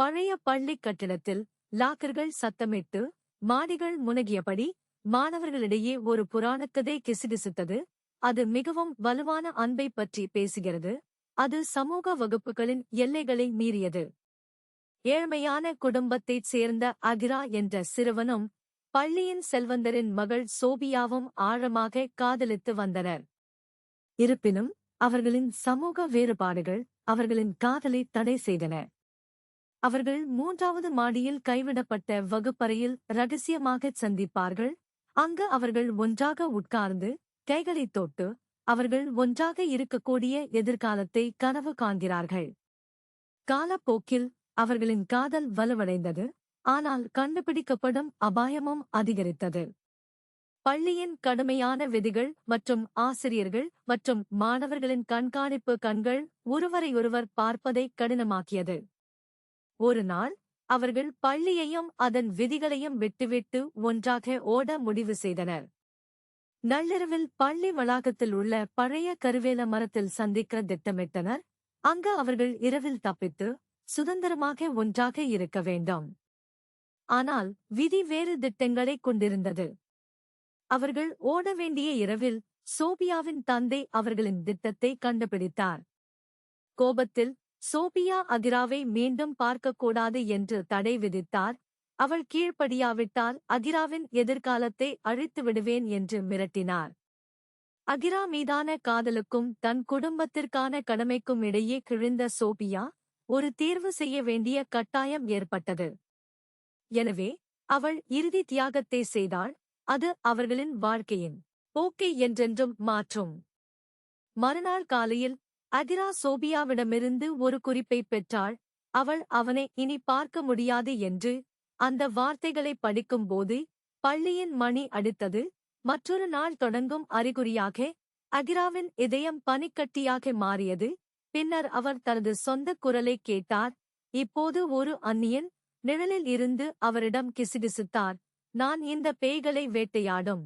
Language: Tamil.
பழைய பள்ளிக் கட்டிடத்தில் லாக்கர்கள் சத்தமிட்டு மாடிகள் முனகியபடி மாணவர்களிடையே ஒரு புராணக்கதை கிசுகிசுத்தது. அது மிகவும் வலுவான அன்பை பற்றி பேசுகிறது. அது சமூக வகுப்புகளின் எல்லைகளை மீறியது. ஏழ்மையான குடும்பத்தைச் சேர்ந்த அகிரா என்ற சிறுவனும் பள்ளியின் செல்வந்தரின் மகள் சோபியாவும் ஆழமாக காதலித்து வந்தனர். இருப்பினும் அவர்களின் சமூக வேறுபாடுகள் அவர்களின் காதலை தடை செய்தன. அவர்கள் 3வது மாடியில் கைவிடப்பட்ட வகுப்பறையில் ரகசியமாகச் சந்திப்பார்கள். அங்கு அவர்கள் ஒன்றாக உட்கார்ந்து கைகளைத் தொட்டு அவர்கள் ஒன்றாக இருக்கக்கூடிய எதிர்காலத்தை கனவு காண்கிறார்கள். காலப்போக்கில் அவர்களின் காதல் வலுவடைந்தது. ஆனால் கண்டுபிடிக்கப்படும் அபாயமும் அதிகரித்தது. பள்ளியின் கடுமையான விதிகள் மற்றும் ஆசிரியர்கள் மற்றும் மாணவர்களின் கண்காணிப்பு கண்கள் ஒருவரையொருவர் பார்ப்பதை கடினமாக்கியது. ஒரு நாள் அவர்கள் பள்ளியையும் அதன் விதிகளையும் விட்டுவிட்டு ஒன்றாக ஓட முடிவு செய்தனர். நள்ளிரவில் பள்ளி வளாகத்தில் உள்ள பழைய கருவேல மரத்தில் சந்திக்க திட்டமிட்டனர். அங்கு அவர்கள் இரவில் தப்பித்து சுதந்திரமாக ஒன்றாக இருக்க வேண்டும். ஆனால் விதி வேறு திட்டங்களைக் கொண்டிருந்தது. அவர்கள் ஓட வேண்டிய இரவில் சோபியாவின் தந்தை அவர்களின் திட்டத்தை கண்டுபிடித்தார். கோபத்தில் சோபியா அகிராவை மீண்டும் பார்க்கக்கூடாது என்று தடை விதித்தார். அவள் கீழ்ப்படியாவிட்டால் அகிராவின் எதிர்காலத்தை அழித்து விடுவேன் என்று மிரட்டினார். அகிரா மீதான காதலுக்கும் தன் குடும்பத்திற்கான கடமைக்கும் இடையே கிழிந்த சோபியா ஒரு தேர்வு செய்ய வேண்டிய கட்டாயம் ஏற்பட்டது. எனவே அவள் இறுதி தியாகத்தை செய்தாள். அது அவர்களின் வாழ்க்கையின் போக்கை என்றென்றும் மாற்றும். மறுநாள் காலையில் அகிரா சோபியாவிடமிருந்து ஒரு குறிப்பை பெற்றாள். அவள் அவனை இனி பார்க்க முடியாது என்று. அந்த வார்த்தைகளை படிக்கும்போது பள்ளியின் மணி அடித்தது. மற்றொரு நாள் தொடங்கும் அறிகுறியாக அகிராவின் இதயம் பனிக்கட்டியாக மாறியது. பின்னர் அவர் தனது சொந்த குரலை கேட்டார். இப்போது ஒரு அந்நியன் நிழலில் இருந்து அவரிடம் கிசுகிசுத்தார். நான் இந்த பேய்களை வேட்டையாடும்